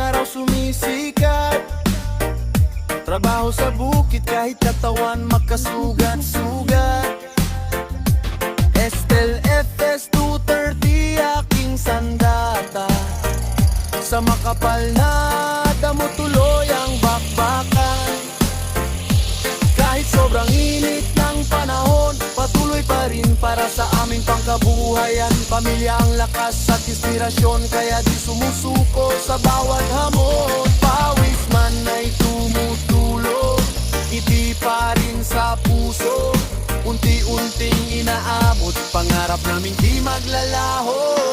araw sumisikat. Trabaho sa bukid kahit katawan magkasugat-sugat. Estel FS 230 aking sandata. Sa makapal na damo tuloy ang bakbakan. Kahit sobrang init ng panahon, patuloy pa rin para sa aming pangkabuhayan. Pamilya ang lakas at inspirasyon, kaya di sumusuko sa bawat hamon. Pawis man ay tumutulog, ngiti pa rin sa puso. Unti-unting inaabot, pangarap naming di maglalaho.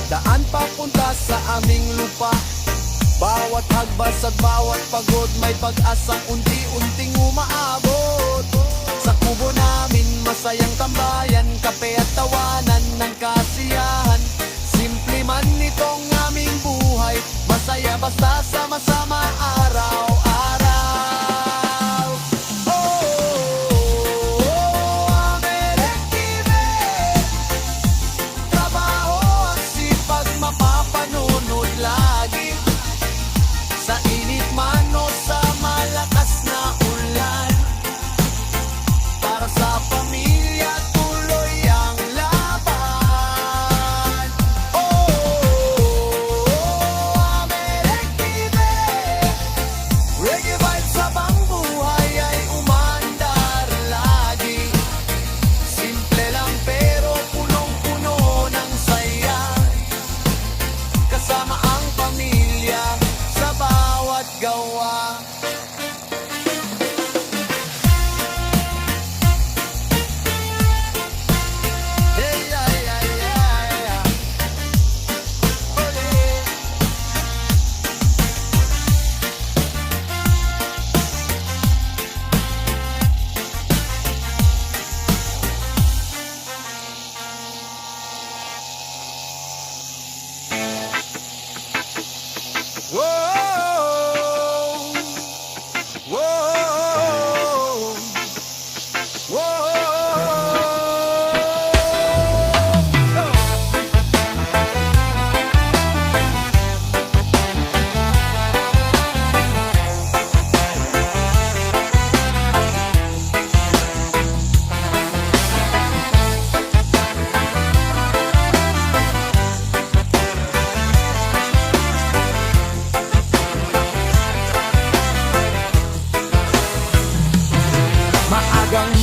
Daan papunta sa aming lupa. Bawat hagbas at bawat pagod, may pag-asang unti-unting umaabot. Sa kubo namin masayang tambayan, kape at tawanan ng kasiyahan. Simple man itong aming buhay, masaya basta sama-sama araw-araw.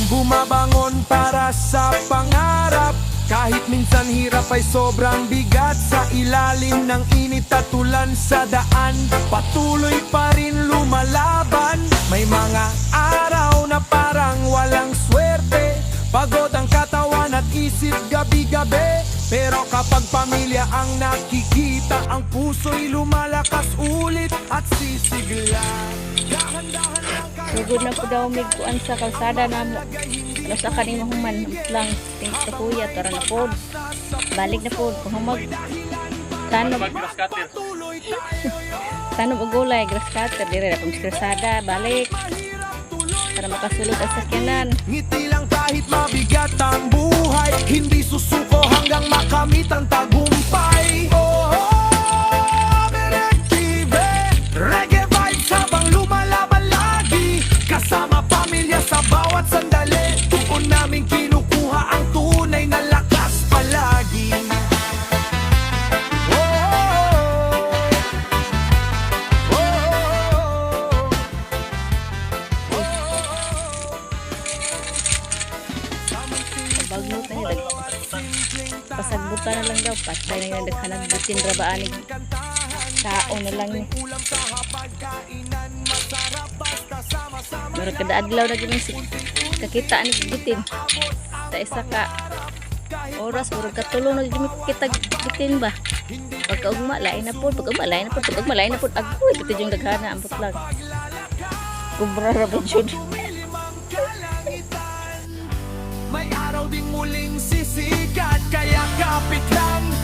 Bumabangon para sa pangarap, kahit minsan hirap ay sobrang bigat. Sa ilalim ng init at ulan sa daan, patuloy pa rin lumalaban. May mga araw na parang walang swerte, pagod ang katawan at isip gabi-gabi. Pero kapag pamilya ang nakikita, ang puso'y lumalakas ulit at sisigla. Dahan-dahan lang Sugod na po daw mig kuan sa kalsada na mo. Ano sa kanimo human lang tingin sa kuya tara na pod. Balik na pod kung humag. Tanom tanom og gulay grass cutter dire na pang kalsada balik para makasulod ang sakyanan. Ngiti lang kahit mabigat ang buhay, hindi susuko hanggang makamit ang tagumpay. Reggae vibes habang lumalaban lagi, kasama pamilya sa bawat sandali. Tuon namin kinukuha ang tunay na lakas palagi. Bagnot na yun, pasagbutan na lang daw, patay na yun, naghanag butin rabaanig kaon na lang ni. Pero kada adlaw na gini kakita ni bitin. Ta isa ka oras murag katulong na gini kita bitin ba. Pagka ugma lain na pod, pag ugma lain na pod, pag ugma lain na pod. Agoy kita yung daghana ambot lang. Kubra ra ba jud. May araw ding muling sisikat, kaya kapit lang